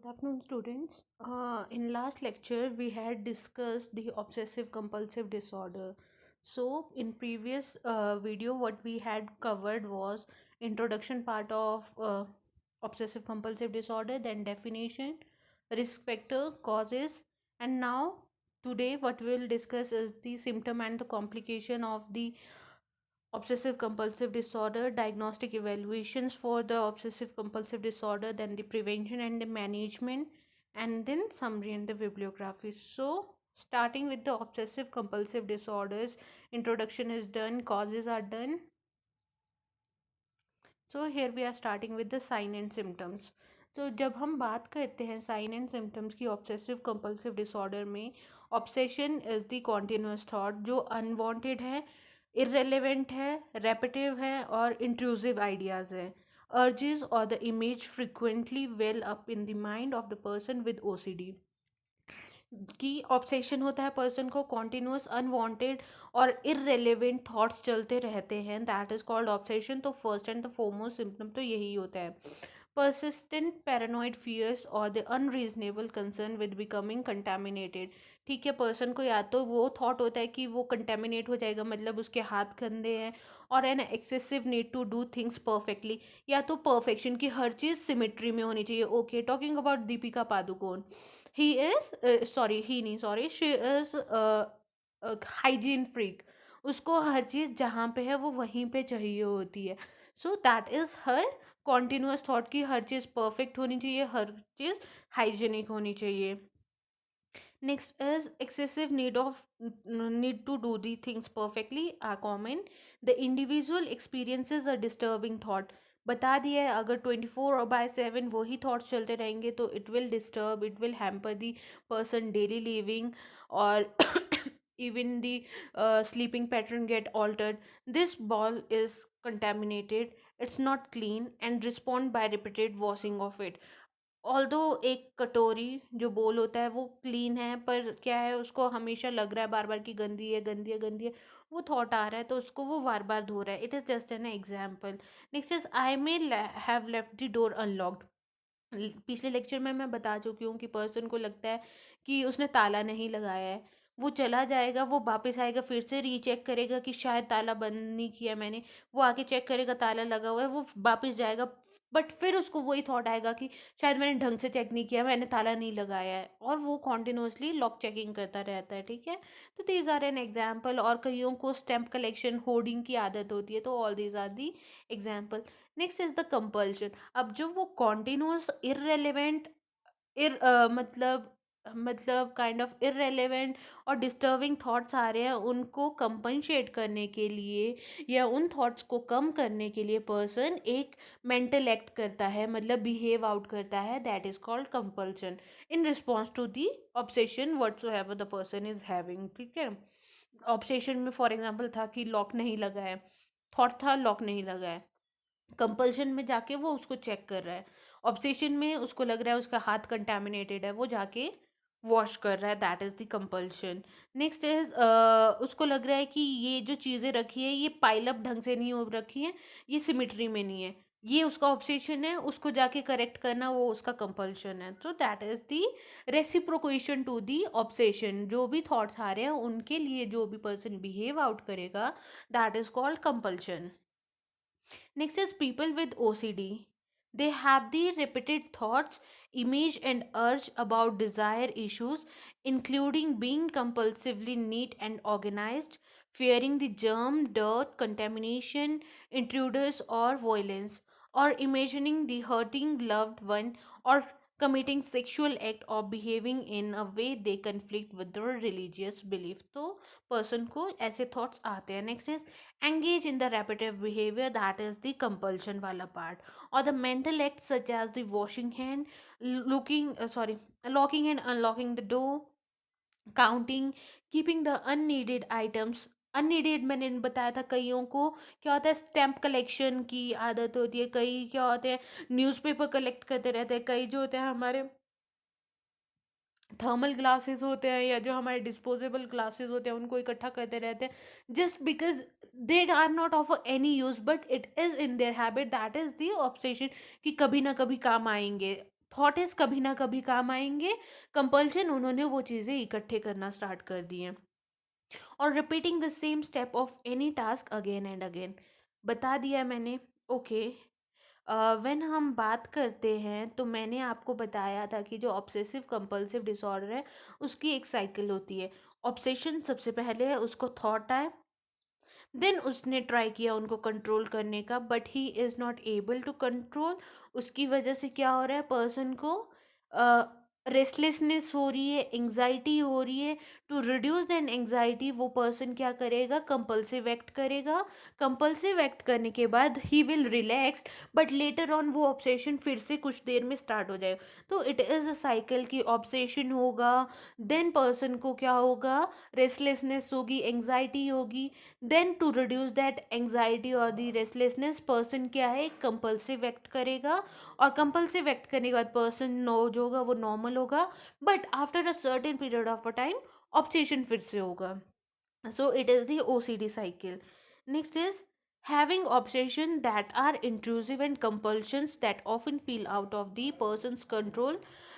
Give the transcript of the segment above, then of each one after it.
Good afternoon, students. In last lecture, we had discussed the obsessive compulsive disorder. So, in previous video, what we had covered was introduction part of obsessive compulsive disorder, then definition, risk factor, causes, and now today what we will discuss is the symptom and the complication of the obsessive compulsive disorder, diagnostic evaluations for the obsessive compulsive disorder, then the prevention and the management, and then summary and the bibliography. So starting with the obsessive compulsive disorders, introduction is done, causes are done. So here we are starting with the sign and symptoms. तो जब हम बात करते हैं sign and symptoms की obsessive compulsive disorder में, obsession is the continuous thought जो unwanted है, इररेलेवेंट है, रेपिटिव है और इंट्रूसिव आइडियाज़ हैं. अर्जेस और the image frequently well up in the mind of the person with OCD. कि ऑब्सेशन होता है पर्सन को, कॉन्टिन्यूस अनवांटेड और इररेलेवेंट थॉट्स चलते रहते हैं, दैट इज कॉल्ड ऑब्सेशन. तो first and the foremost symptom तो यही होता है. persistent paranoid fears or the unreasonable concern with becoming contaminated. ठीक है, पर्सन को या तो वो थॉट होता है कि वो कंटेमिनेट हो जाएगा, मतलब उसके हाथ गंदे हैं, और an excessive need to do things perfectly, या तो परफेक्शन की हर चीज़ सिमेट्री में होनी चाहिए. Okay, talking about Deepika Padukone, he is sorry he नहीं sorry she is hygiene freak. उसको हर चीज़ जहाँ पे है वो वहीं पे चाहिए होती है. So that is her continuous thought की हर चीज़ परफेक्ट होनी चाहिए, हर चीज़ हाइजीनिक होनी चाहिए. Next is excessive need to do the things perfectly are common. The individual experiences a disturbing thought. बता दिया है, अगर 24/7 वही थॉट्स चलते रहेंगे तो it will disturb, it will hamper the person daily living, और even the sleeping pattern get altered. This ball is contaminated, it's not clean and respond by repeated washing of it. Although एक कटोरी जो बोल होता है वो clean है, पर क्या है, उसको हमेशा लग रहा है बार बार कि गंदी है गंदी है गंदी है, वो थॉट आ रहा है तो उसको वो बार बार धो रहा है. It is just an example. Next is I may have left the door unlocked. पिछले लेक्चर में मैं बता चुकी हूँ कि पर्सन को लगता है कि उसने ताला नहीं लगाया है, वो चला जाएगा, वो वापस आएगा, फिर से रीचेक करेगा कि शायद ताला बंद नहीं किया मैंने, वो आके चेक करेगा ताला लगा हुआ है, वो वापस जाएगा, बट फिर उसको वही थॉट आएगा कि शायद मैंने ढंग से चेक नहीं किया, मैंने ताला नहीं लगाया है, और वो कॉन्टिन्यूसली लॉक चेकिंग करता रहता है. ठीक है, तो दीज आर एन एग्जाम्पल. और कईयों को स्टैम्प कलेक्शन होर्डिंग की आदत होती है, तो all these are the example. Next is the compulsion. अब जो वो कॉन्टिन्यूस इररेलेवेंट मतलब काइंड ऑफ इररेलेवेंट और डिस्टर्बिंग थॉट्स आ रहे हैं, उनको कंपनशेट करने के लिए या उन थॉट्स को कम करने के लिए पर्सन एक मेंटल एक्ट करता है, मतलब बिहेव आउट करता है, that is called compulsion in response to the obsession whatsoever the person is having. ठीक है, ऑब्सेशन में फॉर एग्जांपल था कि लॉक नहीं लगा है, थॉट था लॉक नहीं लगा है, कंपल्शन में जाके वो उसको चेक कर रहा है, ऑब्सेशन में उसको लग रहा है उसका हाथ कंटामिनेटेड है, वो जाके वॉश कर रहा है, that is the compulsion. Next is उसको लग रहा है कि ये जो चीज़ें रखी है ये पाइल अप ढंग से नहीं हो रखी हैं, ये सिमिट्री में नहीं है, ये उसका ऑब्सेशन है, उसको जाके करेक्ट करना वो उसका कंपल्शन है. तो that is the reciprocation to the obsession. जो भी थॉट्स आ रहे हैं उनके लिए जो भी पर्सन बिहेव आउट करेगा, that is called compulsion. Next is people with OCD. They have the repeated thoughts, image, and urge about desire issues, including being compulsively neat and organized, fearing the germ, dirt, contamination, intruders, or violence, or imagining the hurting loved one, or committing sexual act or behaving in a way they conflict with their religious belief. तो person को ऐसे thoughts आते हैं. Next is engage in the repetitive behavior, that is the compulsion wala part, or the mental acts such as the washing hand, locking and unlocking the door, counting, keeping the unneeded items. Unneeded मैंने बताया था, कईयों को क्या होता है stamp collection की आदत होती है, कई क्या होते हैं न्यूज़पेपर कलेक्ट करते रहते हैं, कई जो होते हैं हमारे थर्मल ग्लासेस होते हैं या जो हमारे डिस्पोजेबल ग्लासेस होते हैं उनको इकट्ठा करते रहते हैं, just because they are not of any use but it is in their habit, that is the obsession कि कभी ना कभी काम आएंगे. थॉट कभी ना कभी काम आएंगे, कंपल्शन उन्होंने वो चीज़ें इकट्ठे करना स्टार्ट कर दी हैं। और repeating the same step of any task again and again, बता दिया मैंने। ओके, व्हेन हम बात करते हैं तो मैंने आपको बताया था कि जो ऑब्सेसिव कंपल्सिव डिसऑर्डर है उसकी एक साइकिल होती है। ऑब्सेशन सबसे पहले है, उसको थॉट आए, देन उसने ट्राई किया उनको कंट्रोल करने का, but he is not able to control. उसकी वजह से क्या हो रहा है, पर्सन को रेस्टलेसनेस हो रही है, एंग्जाइटी हो रही है। टू रिड्यूस दैन एंग्जाइटी वो पर्सन क्या करेगा, कंपल्सिव एक्ट करेगा। कंपल्सिव एक्ट करने के बाद he will relax, but later on वो ऑब्सेशन फिर से कुछ देर में स्टार्ट हो जाएगा। तो इट इज़ अ साइकिल की ऑब्सेशन होगा, देन पर्सन को क्या होगा, रेस्टलेसनेस होगी, एंग्जाइटी होगी, then to reduce that anxiety और दी रेस्टलेसनेस पर्सन क्या है, कंपल्सिव एक्ट करेगा। और कंपल्सिव एक्ट करने के बाद पर्सन नो जो होगा वो नॉर्मल होगा, but after a certain period of a time obsession फिर से होगा। So it is the OCD cycle. Next is having obsession that are intrusive and compulsions that often feel out of the person's control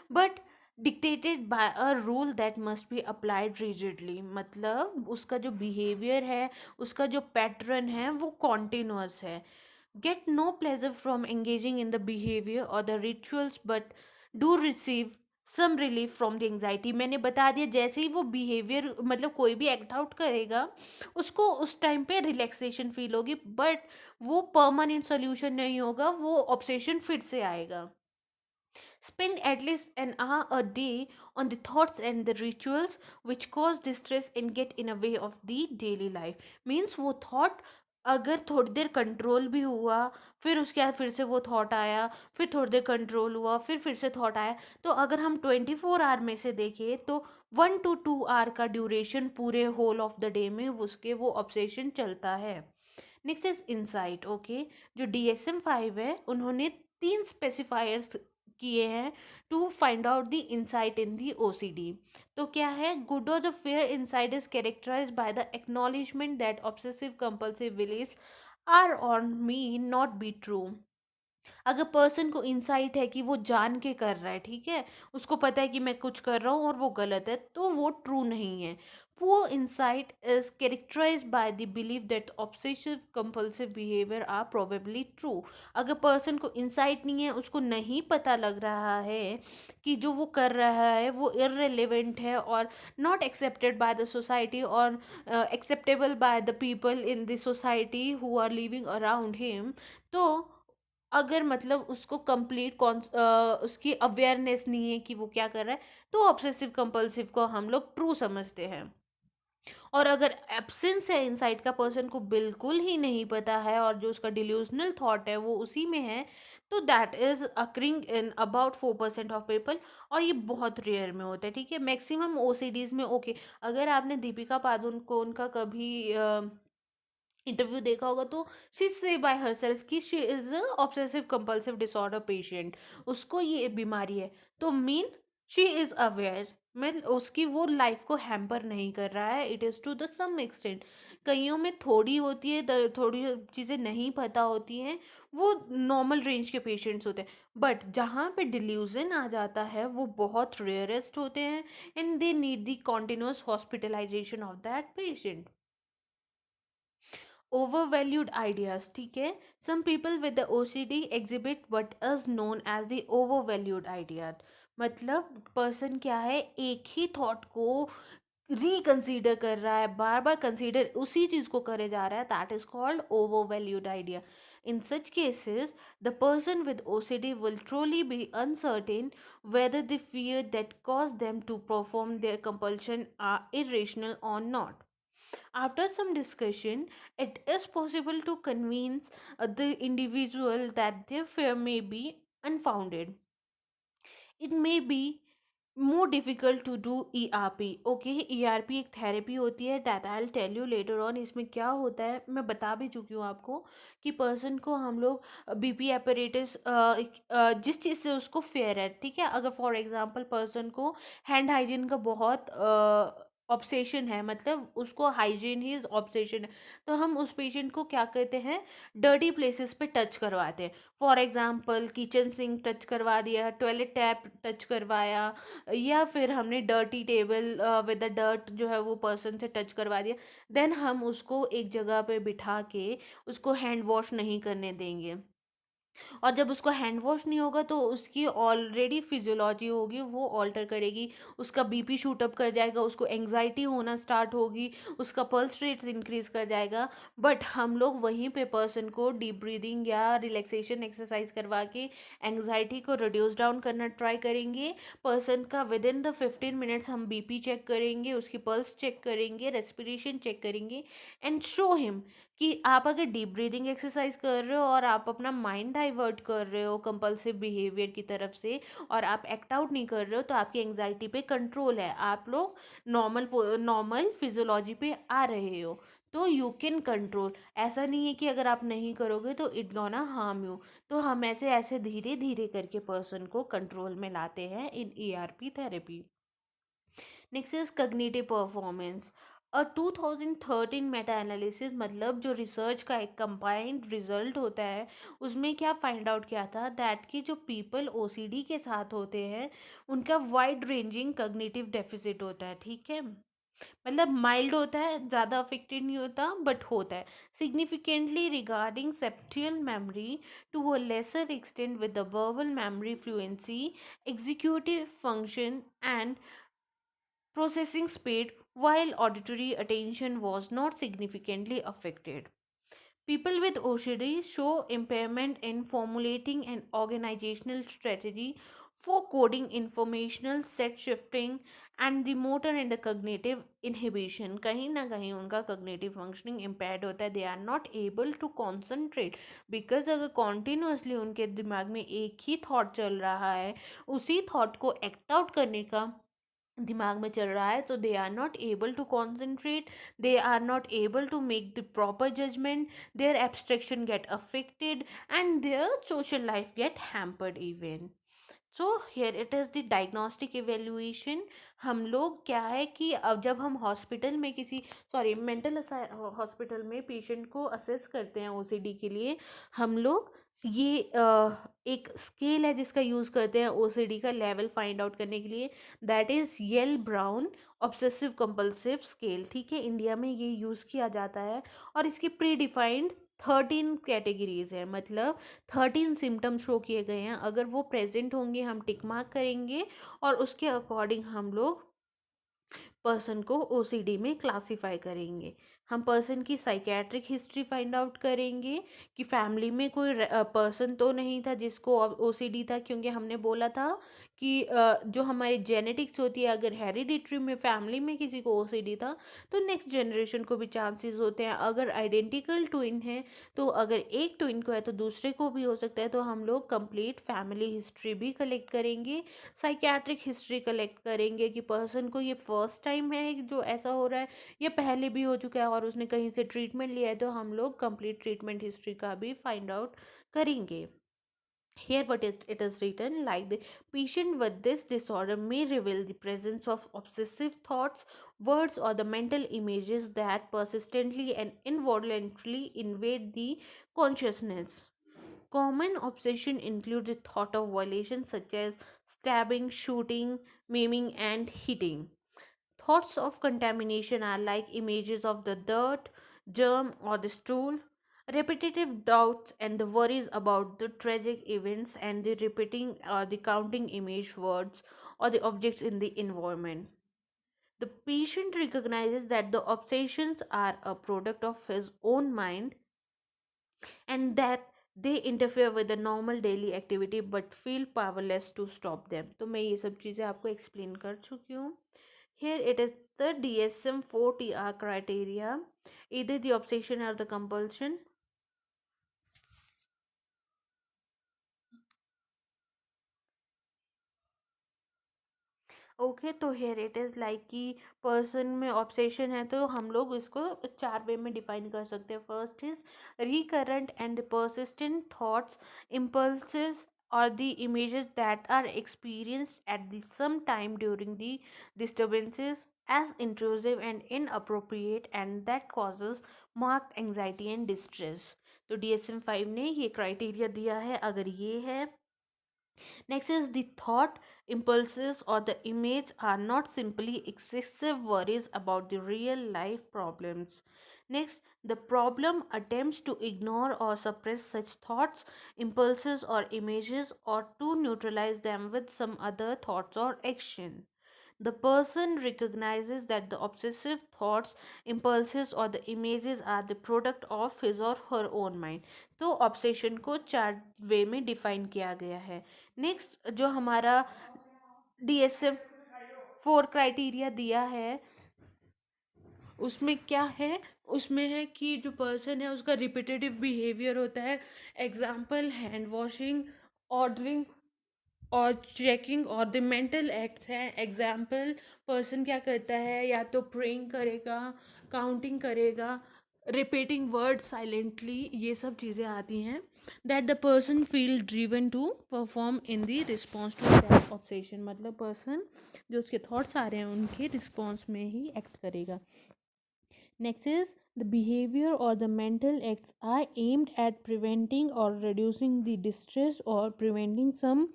but dictated by a rule that must be applied rigidly. मतलब उसका जो behavior है, उसका जो pattern है वो continuous है। Get no pleasure from engaging in the behavior or the rituals but do receive some relief from the anxiety. मैंने बता दिया जैसे ही वो बिहेवियर मतलब कोई भी एक्ट आउट करेगा उसको उस टाइम पे रिलैक्सेशन फील होगी, बट वो परमानेंट सोल्यूशन नहीं होगा, वो ऑब्सेशन फिर से आएगा। Spend at least an hour a day on the thoughts and the rituals which cause distress and get in a way of the daily life. Means वो thought अगर थोड़ी देर कंट्रोल भी हुआ, फिर उसके बाद फिर से वो थॉट आया, फिर थोड़ी देर कंट्रोल हुआ, फिर से थॉट आया, तो अगर हम 24 आवर में से देखें तो 1 to 2 आवर का ड्यूरेशन पूरे होल ऑफ द डे में उसके वो ऑब्सेशन चलता है। Next is insight. ओके, जो DSM-5 है उन्होंने 3 स्पेसिफायर्स किए हैं to find out the insight in the OCD। तो क्या है, गुड और the fair insight is characterize by the acknowledgement that obsessive compulsive believes are on me not be true. अगर पर्सन को इंसाइट है कि वो जान के कर रहा है, ठीक है, उसको पता है कि मैं कुछ कर रहा हूँ और वो गलत है, तो वो ट्रू नहीं है। Poor insight is characterize by the believe that obsessive compulsive behaviour are probably true. अगर पर्सन को इंसाइट नहीं है, उसको नहीं पता लग रहा है कि जो वो कर रहा है वो इररिलेवेंट है और not accepted by the society और acceptable by the people in the society who are living around him, तो अगर मतलब उसको कंप्लीट उसकी अवेयरनेस नहीं है कि वो क्या कर रहा है, तो ऑब्सेसिव कंपल्सिव को हम लोग ट्रू समझते हैं। और अगर एब्सेंस है इनसाइट का, पर्सन को बिल्कुल ही नहीं पता है और जो उसका डिल्यूजनल थॉट है वो उसी में है, तो that is occurring in about 4% of people. और ये बहुत रेयर में होता है, ठीक है। मैक्सिमम OCDs में ओके, अगर आपने दीपिका पादुकोण का कभी इंटरव्यू देखा होगा तो शी से बाय हरसेल्फ कि she is a obsessive compulsive disorder patient, उसको ये बीमारी है, तो मीन शी इज अवेयर, मतलब उसकी वो लाइफ को हैम्पर नहीं कर रहा है। It is to the some extent, कईयों में थोड़ी होती है, थोड़ी चीज़ें नहीं पता होती हैं, वो नॉर्मल रेंज के पेशेंट्स होते हैं। बट जहाँ पे डिल्यूजन आ जाता है वो बहुत रेयरेस्ट होते हैं, and they need the continuous hospitalisation of that patient. overvalued ideas, ठीक है। some people with the OCD exhibit what is known as the overvalued idea। मतलब पर्सन क्या है, एक ही थॉट को रिकंसीडर कर रहा है, बार बार कंसीडर उसी चीज को करे जा रहा है, that is called overvalued idea। In such cases, the person with OCD will truly be uncertain whether the fear that caused them to perform their compulsion are irrational or not. After some discussion, it is possible to convince the individual that their fear may be unfounded. It may be more difficult to do ERP। Okay, ERP एक therapy होती है, that I will tell you later on. इसमें क्या होता है मैं बता भी चुकी हूँ आपको कि पर्सन को हम लोग BP एपरेटस जिस चीज़ से उसको फेयर है, ठीक है। अगर फॉर एग्जांपल पर्सन को हैंड हाइजीन का बहुत ऑब्सेशन है, मतलब उसको हाइजीन ही ऑब्सेशन है, तो हम उस पेशेंट को क्या कहते हैं, डर्टी प्लेसेस पे टच करवाते हैं। For example kitchen sink touch करवा दिया, टॉयलेट टैप टच करवाया, या फिर हमने dirty table with the dirt जो है वो पर्सन से टच करवा दिया, देन हम उसको एक जगह पे बिठा के उसको हैंड वॉश नहीं करने देंगे। और जब उसको हैंड वॉश नहीं होगा तो उसकी ऑलरेडी फिजियोलॉजी होगी वो ऑल्टर करेगी, उसका बीपी शूट अप कर जाएगा, उसको एंग्जाइटी होना स्टार्ट होगी, उसका पल्स रेट्स इंक्रीज कर जाएगा। बट हम लोग वहीं पे पर्सन को डीप ब्रीदिंग या रिलैक्सेशन एक्सरसाइज करवा के एंग्जाइटी को रिड्यूस डाउन करना ट्राई करेंगे। पर्सन का विद इन द 15 मिनट्स हम बीपी चेक करेंगे, उसकी पल्स चेक करेंगे, रेस्पिरेशन चेक करेंगे, एंड शो हिम कि आप अगर डीप ब्रीदिंग एक्सरसाइज कर रहे हो और आप अपना माइंड डाइवर्ट कर रहे हो कंपल्सिव बिहेवियर की तरफ से, और आप एक्ट आउट नहीं कर रहे हो, तो आपकी एंग्जाइटी पे कंट्रोल है, आप लोग नॉर्मल नॉर्मल फिजियोलॉजी पे आ रहे हो, तो यू कैन कंट्रोल। ऐसा नहीं है कि अगर आप नहीं करोगे तो इट गोना हार्म यू। तो हम ऐसे ऐसे धीरे धीरे करके पर्सन को कंट्रोल में लाते हैं इन ERP therapy. Next is cognitive performance. 2013 Meta analysis, मतलब जो रिसर्च का एक कंबाइंड रिजल्ट होता है, उसमें क्या फाइंड आउट किया था दैट कि जो पीपल OCD के साथ होते हैं उनका वाइड रेंजिंग कग्निटिव डेफिसिट होता है, ठीक है, मतलब माइल्ड होता है, ज़्यादा अफेक्टेड नहीं होता बट होता है। Significantly regarding spatial memory, to a lesser extent with the verbal memory fluency, executive function and processing speed, while auditory attention was not significantly affected. People with OCD show impairment in formulating an organizational strategy for coding, informational set shifting, and the motor and the cognitive inhibition. कहीं ना कहीं उनका cognitive functioning impaired होता है, they are not able to concentrate, because अगर continuously उनके दिमाग में एक ही thought चल रहा है, उसी thought को act out करने का दिमाग में चल रहा है, तो they are not able to concentrate, they are not able to make the proper judgement, their abstraction get affected and their social life get hampered even. So here it is the diagnostic evaluation. हम लोग क्या है कि अब जब हम hospital में किसी मेंटल हॉस्पिटल में पेशेंट को असेस करते हैं OCD के लिए, हम लोग ये एक स्केल है जिसका यूज़ करते हैं OCD का लेवल फाइंड आउट करने के लिए, that is Yale Brown obsessive compulsive scale, ठीक है, इंडिया में ये यूज़ किया जाता है। और इसकी प्री डिफाइंड 13 कैटेगरीज है, मतलब 13 सिम्टम्स शो किए गए हैं, अगर वो प्रेजेंट होंगे हम टिक मार्क करेंगे, और उसके अकॉर्डिंग हम लोग पर्सन को OCD में क्लासीफाई करेंगे। हम पर्सन की साइकेट्रिक हिस्ट्री फाइंड आउट करेंगे कि फैमिली में कोई पर्सन तो नहीं था जिसको OCD था, क्योंकि हमने बोला था कि जो हमारी जेनेटिक्स होती है, अगर हेरिडिटरी में फैमिली में किसी को OCD था तो नेक्स्ट जनरेशन को भी चांसेस होते हैं। अगर आइडेंटिकल ट्विन है, तो अगर एक ट्विन को है तो दूसरे को भी हो सकता है, तो हम लोग कंप्लीट फैमिली हिस्ट्री भी कलेक्ट करेंगे, साइकेट्रिक हिस्ट्री कलेक्ट करेंगे कि पर्सन को ये फर्स्ट टाइम है जो ऐसा हो रहा है, ये पहले भी हो चुका है और उसने कहीं से ट्रीटमेंट लिया है, तो हम लोग कंप्लीट ट्रीटमेंट हिस्ट्री का भी फाइंड आउट करेंगे। Here, but it is written like the patient with this disorder may reveal the presence of obsessive thoughts, words, or the mental images that persistently and involuntarily invade the consciousness. Common obsession includes the thought of violations such as stabbing, shooting, maiming, and hitting. Thoughts of contamination are like images of the dirt, germ, or the stool. Repetitive doubts and the worries about the tragic events and the repeating or the counting image words or the objects in the environment. The patient recognizes that the obsessions are a product of his own mind and that they interfere with the normal daily activity but feel powerless to stop them. तो मैं ये सब चीज़ें आपको explain कर चुकी हूँ. Here it is the DSM-4 TR criteria, either the obsession or the compulsion. Okay, तो हेयर इट इज़ लाइक कि पर्सन में ऑब्सेशन है तो हम लोग इसको 4 वे में डिफाइन कर सकते हैं। First is recurrent and persistent thoughts, impulses or the images that are experienced at the some time during the disturbances as intrusive and inappropriate and that causes marked anxiety and distress. तो DSM-5 ने ये criteria दिया है अगर ये है. Next is the thought impulses or the image are not simply excessive worries about the real life problems. Next, the problem attempts to ignore or suppress such thoughts, impulses, or images or to neutralize them with some other thoughts or action. The person recognizes that the obsessive thoughts, impulses or the images are the product of his or her own mind. तो obsession को चार वे में define किया गया है. Next जो हमारा DSM-4 criteria दिया है उसमें क्या है, उसमें है कि जो पर्सन है उसका रिपीटेटिव बिहेवियर होता है. एग्जाम्पल हैंड वॉशिंग, ऑर्डरिंग और चेकिंग और द मेंटल एक्ट्स हैं. एग्जाम्पल पर्सन क्या करता है, या तो प्रेइंग करेगा, काउंटिंग करेगा, रिपीटिंग वर्ड साइलेंटली, ये सब चीज़ें आती हैं. That the person feel driven to perform in the response to that obsession. मतलब पर्सन जो उसके थॉट्स आ रहे हैं उनके रिस्पॉन्स में ही एक्ट करेगा. Next is the behavior or the mental acts are aimed at preventing or reducing the distress or preventing some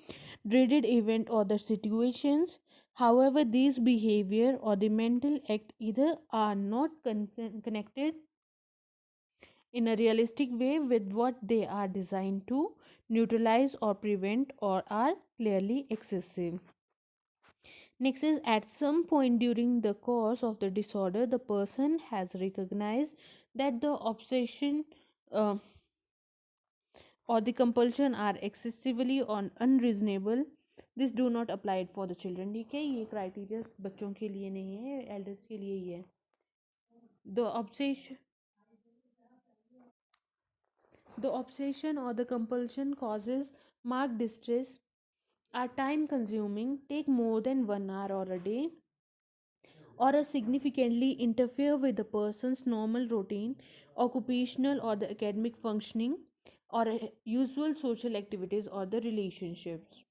dreaded event or the situations. However, these behavior or the mental act either are not connected in a realistic way with what they are designed to neutralize or prevent or are clearly excessive. Next is at some point during the course of the disorder, the person has recognized that the obsession uh, or the compulsion are excessively or unreasonable. This do not apply it for the children. ठीक है, ये criteria बच्चों के लिए नहीं है, elders के लिए ही है. The obsession or the compulsion causes marked distress, are time consuming, take more than 1 hour or a day, or significantly interfere with the person's normal routine, occupational or the academic functioning, or usual social activities or the relationships.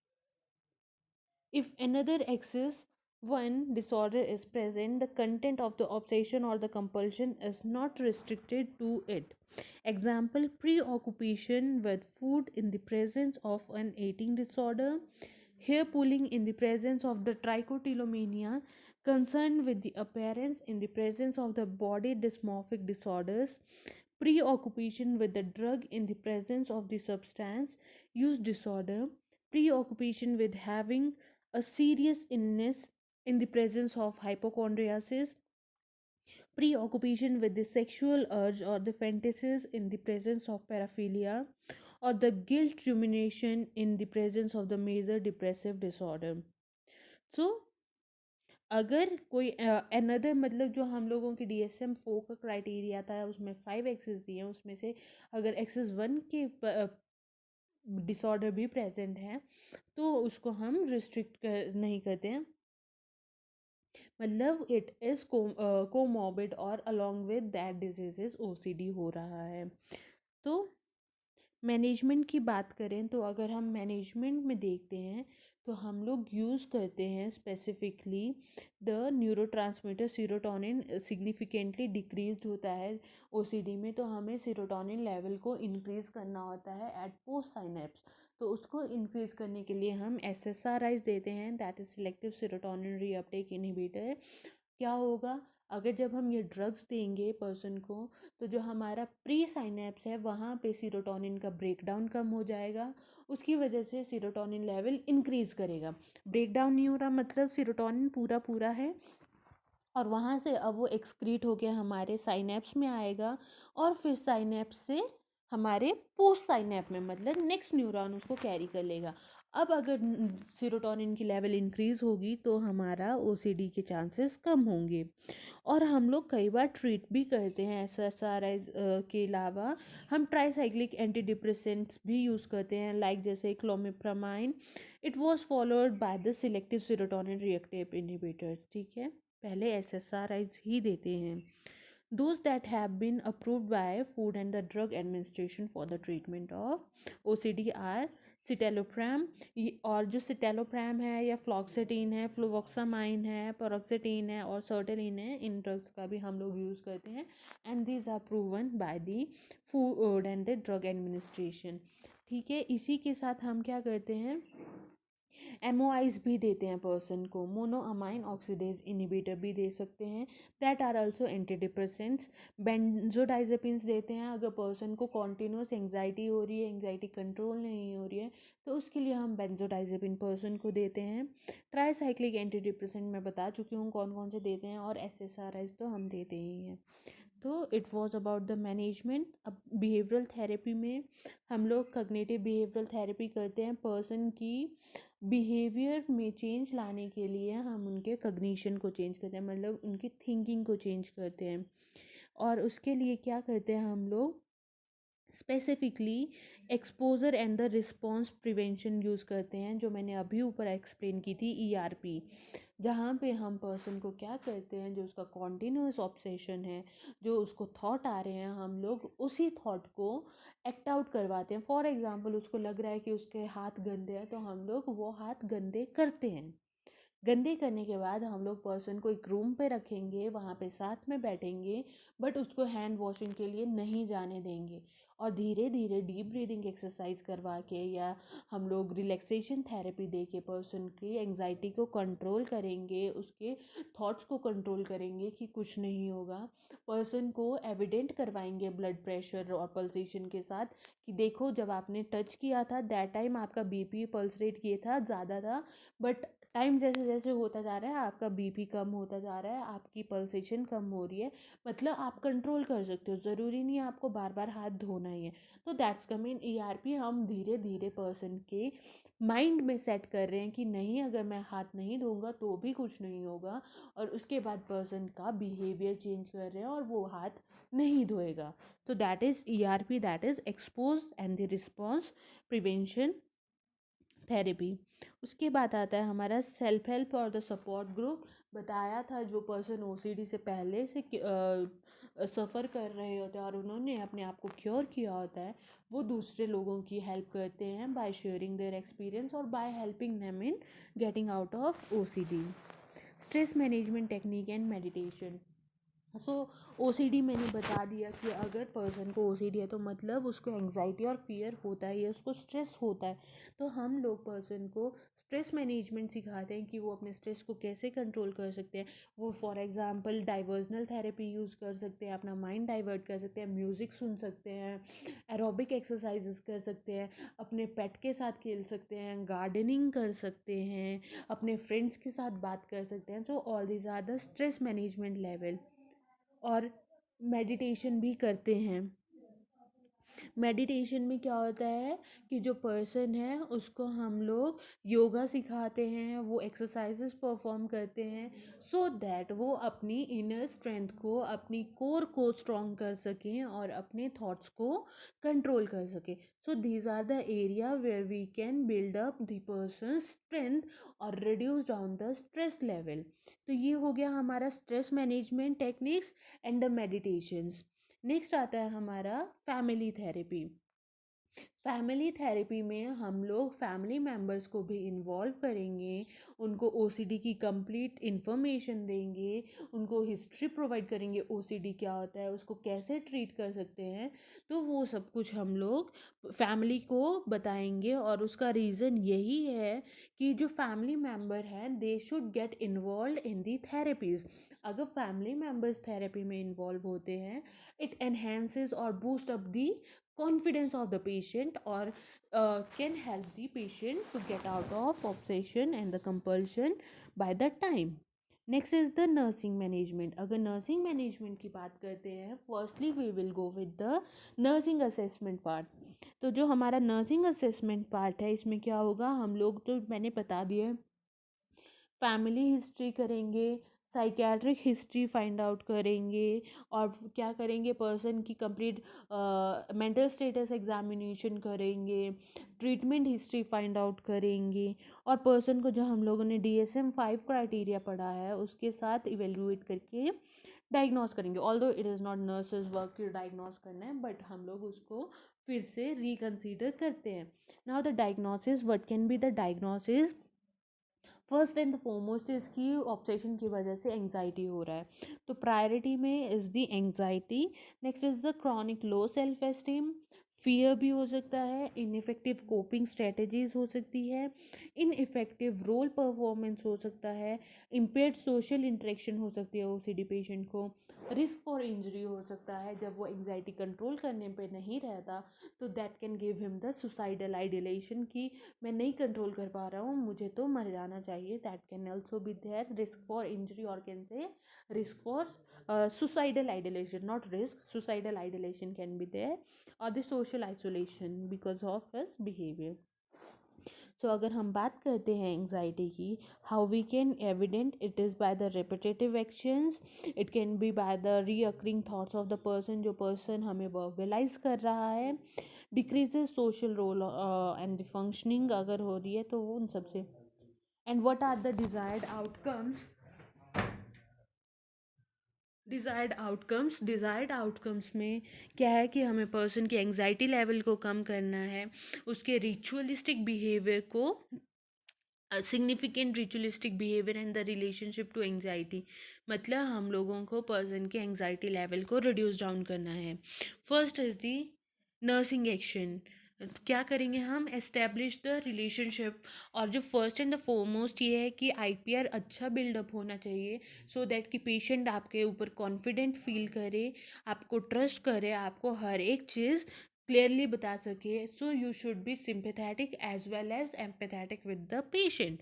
If another excess one disorder is present, the content of the obsession or the compulsion is not restricted to it. Example, preoccupation with food in the presence of an eating disorder, hair pulling in the presence of the trichotillomania, concern with the appearance in the presence of the body dysmorphic disorders, preoccupation with the drug in the presence of the substance use disorder, preoccupation with having a serious illness in the presence of hypochondriasis, preoccupation with the sexual urge or the fantasies in the presence of paraphilia, or the guilt rumination in the presence of the major depressive disorder. So अगर कोई another मतलब जो हम लोगों के DSM-4 का criteria था उसमें 5 एक्सेस दिए हैं, उसमें से अगर एक्सेस 1 के डिसऑर्डर भी प्रेजेंट है तो उसको हम रिस्ट्रिक्ट नहीं करते हैं. मतलब इट इज़ कोमॉर्बिड और along with that diseases OCD हो रहा है. तो मैनेजमेंट की बात करें तो अगर हम मैनेजमेंट में देखते हैं तो हम लोग यूज़ करते हैं specifically the neurotransmitter serotonin significantly decreased होता है OCD में, तो हमें सीरोटोनिन लेवल को इंक्रीज़ करना होता है एट पोस्ट साइनेप्स. तो उसको इंक्रीज़ करने के लिए हम SSRIs देते हैं, that is selective serotonin reuptake inhibitor. क्या होगा अगर जब हम ये ड्रग्स देंगे पर्सन को, तो जो हमारा प्री साइनेप्स है वहाँ पे सीरोटोनिन का ब्रेकडाउन कम हो जाएगा, उसकी वजह से सीरोटोनिन लेवल इंक्रीज़ करेगा. ब्रेकडाउन नहीं हो रहा मतलब सीरोटोनिन पूरा पूरा है और वहाँ से अब वो एक्सक्रीट होकर हमारे साइनेप्स में आएगा और फिर साइनेप्स से हमारे पोस्ट साइनेप में मतलब नेक्स्ट न्यूरॉन उसको कैरी कर लेगा. अब अगर सीरोटोनिन की लेवल इंक्रीज़ होगी तो हमारा OCD के चांसेस कम होंगे. और हम लोग कई बार ट्रीट भी करते हैं SSRI के अलावा हम ट्राईसाइक्लिक एंटी डिप्रेसेंट्स भी यूज़ करते हैं, लाइक जैसे clomipramine. It was followed by the selective serotonin reactive inhibitors. ठीक है, पहले SSRIs ही देते हैं. those that have been approved by Food and the Drug Administration for the treatment of OCD are citalopram, और जो citalopram है या फ्लॉक्सिटीन है, फ्लोवोक्सामाइन है, paroxetine है और सर्टेलिन है, इन ड्रग्स का भी हम लोग यूज़ करते हैं and these are proven by the food and the drug administration. ठीक है, इसी के साथ हम क्या करते हैं, एमओआईज भी देते हैं पर्सन को, मोनोअमाइन ऑक्सीडेज इनिबिटर भी दे सकते हैं, that are also anti depressants. Benzodiazepines देते हैं अगर पर्सन को कॉन्टिन्यूस एंग्जाइटी हो रही है, एंग्जाइटी कंट्रोल नहीं हो रही है, तो उसके लिए हम बेंजोडाइजेपिन पर्सन को देते हैं। ट्राईसाइक्लिक एंटी डिप्रेसेंट मैं बता चुकी हूँ कौन कौन से देते हैं, और एसएसआरआईज तो हम देते ही हैं। तो it was about the management. अब बिहेवियरल थेरेपी में हम लोग कग्निटिव बिहेवियरल थेरेपी करते हैं, पर्सन की बिहेवियर में चेंज लाने के लिए हम उनके कग्निशन को चेंज करते हैं, मतलब उनकी थिंकिंग को चेंज करते हैं। और उसके लिए क्या करते हैं हम लोग, specifically exposure and the response prevention use करते हैं, जो मैंने अभी ऊपर एक्सप्लेन की थी, ईआरपी, जहाँ पे हम पर्सन को क्या करते हैं, जो उसका कॉन्टिन्यूस ऑब्सेशन है, जो उसको थॉट आ रहे हैं, हम लोग उसी थॉट को एक्ट आउट करवाते हैं। फॉर एग्जांपल उसको लग रहा है कि उसके हाथ गंदे हैं, तो हम लोग वो हाथ गंदे करते हैं। गंदे करने के बाद हम लोग पर्सन को एक रूम पे रखेंगे, वहाँ पे साथ में बैठेंगे, बट उसको हैंड वॉशिंग के लिए नहीं जाने देंगे, और धीरे धीरे डीप ब्रीदिंग एक्सरसाइज करवा के या हम लोग रिलैक्सेशन थेरेपी दे के पर्सन की एंग्जाइटी को कंट्रोल करेंगे, उसके थॉट्स को कंट्रोल करेंगे कि कुछ नहीं होगा। पर्सन को एविडेंट करवाएंगे ब्लड प्रेशर और पल्सेशन के साथ कि देखो जब आपने टच किया था दैट टाइम आपका बीपी पल्स रेट ये था, ज़्यादा था, बट टाइम जैसे जैसे होता जा रहा है आपका बीपी कम होता जा रहा है, आपकी पल्सेशन कम हो रही है, मतलब आप कंट्रोल कर सकते हो, ज़रूरी नहीं है आपको बार बार हाथ धोना ही है। तो दैट्स कमीन ईआरपी, हम धीरे धीरे पर्सन के माइंड में सेट कर रहे हैं कि नहीं, अगर मैं हाथ नहीं धोऊंगा तो भी कुछ नहीं होगा, और उसके बाद पर्सन का बिहेवियर चेंज कर रहे हैं और वो हाथ नहीं धोएगा। तो that is ERP, that is expose and the response prevention therapy. उसके बाद आता है हमारा सेल्फ हेल्प और द सपोर्ट ग्रुप। बताया था जो पर्सन ओसीडी से पहले से सफ़र कर रहे होते हैं और उन्होंने अपने आप को क्योर किया होता है, वो दूसरे लोगों की हेल्प करते हैं बाय शेयरिंग देयर एक्सपीरियंस और by helping them in getting out of OCD. Stress management technique and meditation. So OCD मैंने बता दिया कि अगर पर्सन को ओसीडी है तो मतलब उसको एंग्जाइटी और फियर होता है या उसको स्ट्रेस होता है, तो हम लोग पर्सन को स्ट्रेस मैनेजमेंट सिखाते हैं कि वो अपने स्ट्रेस को कैसे कंट्रोल कर सकते हैं। वो फॉर एग्जांपल डाइवर्जनल थेरेपी यूज़ कर सकते हैं, अपना माइंड डाइवर्ट कर सकते हैं, म्यूज़िक सुन सकते हैं, एरोबिक एक्सरसाइजेस कर सकते हैं, अपने पेट के साथ खेल सकते हैं, गार्डनिंग कर सकते हैं, अपने फ्रेंड्स के साथ बात कर सकते हैं। So all these are the stress management level. और मेडिटेशन भी करते हैं। मेडिटेशन में क्या होता है कि जो पर्सन है उसको हम लोग योगा सिखाते हैं, वो एक्सरसाइजेस परफॉर्म करते हैं, सो दैट वो अपनी इनर स्ट्रेंथ को, अपनी कोर को स्ट्रॉन्ग कर सकें और अपने थॉट्स को कंट्रोल कर सकें। So these are the area where we can build up the person strength और reduce down the stress level. तो ये हो गया हमारा stress management techniques and the meditations. Next आता है हमारा फैमिली थेरेपी। फैमिली थेरेपी में हम लोग फैमिली मेम्बर्स को भी इन्वॉल्व करेंगे, उनको ओसीडी की कंप्लीट इन्फॉर्मेशन देंगे, उनको हिस्ट्री प्रोवाइड करेंगे, ओसीडी क्या होता है, उसको कैसे ट्रीट कर सकते हैं, तो वो सब कुछ हम लोग फैमिली को बताएंगे। और उसका रीज़न यही है कि जो फैमिली मेम्बर हैं they should get involve in the therapies. अगर फैमिली मेम्बर्स थेरेपी में इन्वॉल्व होते हैं, इट एनहेंसेस और boost up the confidence of the patient or can help the patient to get out of obsession and the compulsion by the time. Next is the nursing management. अगर nursing management की बात करते हैं, firstly we will go with the nursing assessment part. तो जो हमारा nursing assessment part है, इसमें क्या होगा, हम लोग तो मैंने बता दिया, फैमिली हिस्ट्री करेंगे, साइकेट्रिक हिस्ट्री फाइंड आउट करेंगे और क्या करेंगे, पर्सन की कंप्लीट मेंटल स्टेटस एग्जामिनेशन करेंगे, ट्रीटमेंट हिस्ट्री फाइंड आउट करेंगे और पर्सन को जो हम लोगों ने DSM-5 क्राइटेरिया पढ़ा है उसके साथ इवेल्युएट करके डायग्नोस करेंगे। Although it is not nurses work की डायग्नोस करना है, बट हम लोग उसको फिर से रिकन्सिडर करते हैं। Now the diagnosis, what can be the diagnosis? First and foremost इसकी ऑब्सेशन की वजह से एंग्जाइटी हो रहा है, तो प्रायोरिटी में is the anxiety. Next is the chronic low self esteem, fear भी हो सकता है, इनइफेक्टिव कोपिंग स्ट्रेटजीज हो सकती है, इनइफेक्टिव रोल परफॉर्मेंस हो सकता है, इम्पेयर्ड सोशल इंटरेक्शन हो सकती है OCD पेशेंट को, रिस्क फॉर इंजरी हो सकता है जब वो एंग्जाइटी कंट्रोल करने पे नहीं रहता, तो that can give him the suicidal ideation की मैं नहीं कंट्रोल कर पा रहा हूँ, मुझे तो मर जाना चाहिए। That can also be there, risk for injury और can say risk for suicidal ideation, not risk, suicidal ideation can be there, or the social isolation because of his behavior. So अगर हम बात करते हैं एंग्जाइटी की, how we can evident, it is by the repetitive actions, it can be by the reoccurring thoughts of the person, जो person हमें verbalise कर रहा है, decreases social role and the functioning अगर हो रही है तो वो उन सबसे। And what are the desired outcomes में क्या है कि हमें पर्सन की एंग्जाइटी लेवल को कम करना है, उसके रिचुअलिस्टिक बिहेवियर को, significant ritualistic behaviour and the relationship to anxiety, मतलब हम लोगों को पर्सन के एंग्जाइटी लेवल को रिड्यूस डाउन करना है। First is the nursing action, क्या करेंगे हम, एस्टेब्लिश द रिलेशनशिप, और जो फर्स्ट एंड द फोरमोस्ट ये है कि IPR अच्छा बिल्डअप होना चाहिए, सो दैट कि पेशेंट आपके ऊपर कॉन्फिडेंट फील करे, आपको ट्रस्ट करे, आपको हर एक चीज़ क्लियरली बता सके। So you should be sympathetic as well as empathetic with the patient.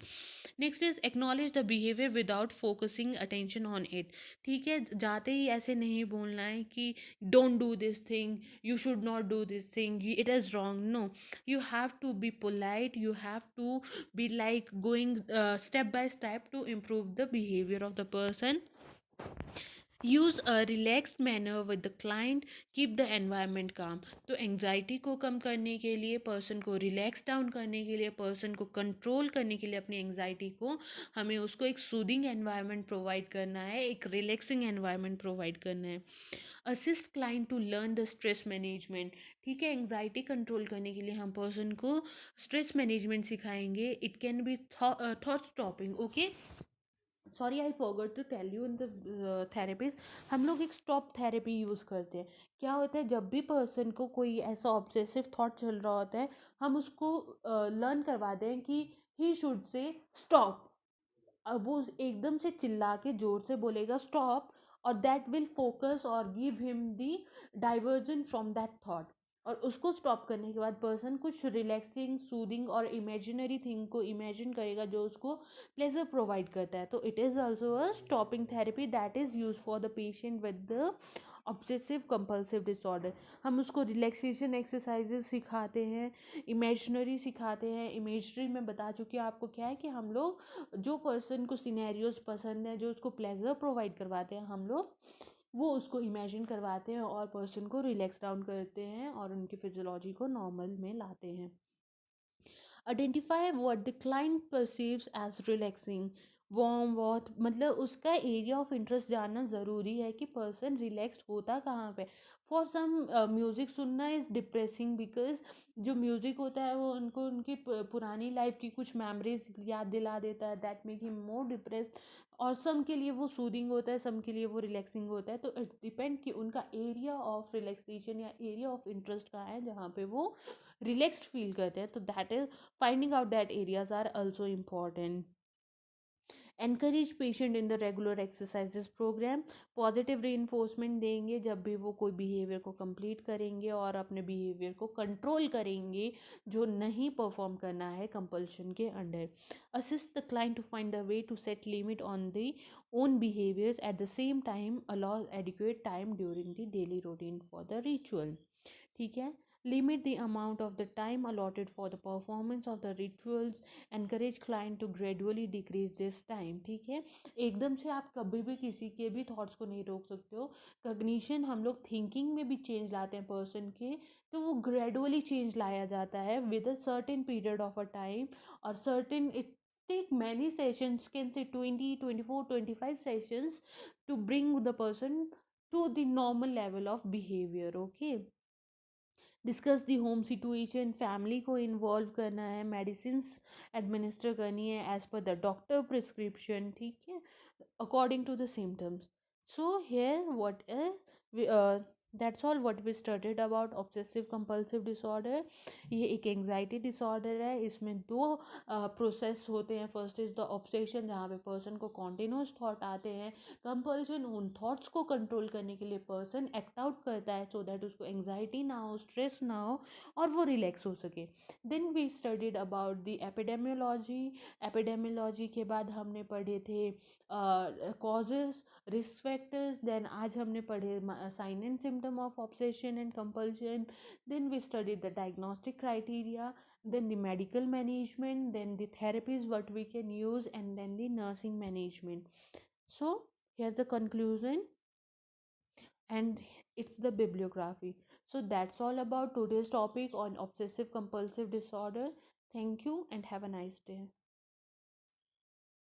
Next is acknowledge the behaviour without focusing attention on it, ठीक है, जाते ही ऐसे नहीं बोलना है कि don't do this thing, you should not do this thing, it is wrong. No, you have to be polite, you have to be like going step by step to improve the behavior of the person. Use a relaxed manner with the client, keep the environment काम। तो anxiety को कम करने के लिए, person को relax down करने के लिए, पर्सन को कंट्रोल करने के लिए अपनी एंग्जाइटी को, हमें उसको एक सूदिंग एनवायरनमेंट प्रोवाइड करना है, एक रिलैक्सिंग एनवायरनमेंट प्रोवाइड करना है। Assist client to learn the stress management, ठीक है, एंग्जाइटी कंट्रोल करने के लिए हम पर्सन को स्ट्रेस मैनेजमेंट सिखाएंगे। It can be thought stopping, okay, sorry I forgot to tell you, in the therapies हम लोग एक स्टॉप थेरेपी यूज़ करते हैं। क्या होता है, जब भी पर्सन को कोई ऐसा ऑब्सेसिव थॉट चल रहा होता है, हम उसको लर्न करवाते हैं कि ही शुड से स्टॉप। अब वो एकदम से चिल्ला के जोर से बोलेगा स्टॉप, और दैट विल फोकस और give him the diversion from that thought, और उसको स्टॉप करने के बाद पर्सन कुछ रिलैक्सिंग, सूदिंग और इमेजिनरी थिंग को इमेजिन करेगा जो उसको प्लेजर प्रोवाइड करता है। तो it is also a stopping therapy that is use for the patient with the obsessive compulsive disorder. हम उसको रिलैक्सेशन एक्सरसाइजेज सिखाते हैं, इमेजिनरी सिखाते हैं। इमेजनरी में बता चुकी हूँ आपको क्या है कि हम लोग जो पर्सन को सिनेरियोज पसंद है, जो उसको प्लेजर प्रोवाइड करवाते हैं, हम लोग वो उसको इमेजिन करवाते हैं और पर्सन को रिलैक्स डाउन करते हैं और उनकी फिजियोलॉजी को नॉर्मल में लाते हैं। Identify what the client perceives as relaxing, warm bath, मतलब उसका एरिया ऑफ इंटरेस्ट जानना ज़रूरी है कि पर्सन रिलैक्स्ड होता कहाँ पे। फॉर सम म्यूज़िक सुनना इज़ डिप्रेसिंग, बिकॉज जो म्यूज़िक होता है वो उनको उनकी पुरानी लाइफ की कुछ मेमोरीज याद दिला देता है, that make him more depressed. और सम के लिए वो सूदिंग होता है, सम के लिए वो रिलैक्सिंग होता है। तो इट्स डिपेंड कि उनका एरिया ऑफ रिलैक्सेशन या एरिया ऑफ इंटरेस्ट कहाँ है जहाँ पे वो रिलैक्स्ड फील करते हैं। तो that is finding out that areas are also important. Encourage patient in the regular exercises program, positive reinforcement देंगे जब भी वो कोई बिहेवियर को कंप्लीट करेंगे और अपने बिहेवियर को कंट्रोल करेंगे जो नहीं परफॉर्म करना है कंपल्शन के under. Assist the client to find a way to set limit on the own behaviours, at the same time allow adequate time during the daily routine for the ritual, ठीक है। limit the amount of the time allotted for the performance of the rituals, encourage client to gradually decrease this time. ठीक है, एकदम से आप कभी भी किसी के भी थॉट्स को नहीं रोक सकते हो. कग्निशन हम लोग थिंकिंग में भी चेंज लाते हैं पर्सन के, तो वो ग्रेजुअली चेंज लाया जाता है with a certain period of a time और certain it take many sessions, can say 20, 24, 25 sessions to bring the person to the normal level of behavior. Okay, discuss the home situation, family को involve करना है, medicine administer करनी है as per the doctor prescription. ठीक है, according to the symptoms. So here what that's all what we studied about obsessive compulsive disorder. ये एक anxiety disorder है. इसमें दो प्रोसेस होते हैं. फर्स्ट इज़ द ऑब्सेशन, जहाँ पे पर्सन को कॉन्टिन्यूस थॉट आते हैं. कंपल्शन, उन थॉट्स को कंट्रोल करने के लिए पर्सन एक्ट आउट करता है सो दैट उसको एंग्जाइटी ना हो, स्ट्रेस ना हो और वो रिलैक्स हो सके. Then we studied about the epidemiology. Epidemiology के बाद हमने पढ़े थे कॉजेस, रिस्क फैक्टर्स. देन आज हमने पढ़े sign and symptom of obsession and compulsion. Then we studied the diagnostic criteria, then the medical management, then the therapies what we can use, and then the nursing management. So here's the conclusion and it's the bibliography. So that's all about today's topic on obsessive compulsive disorder. Thank you and have a nice day.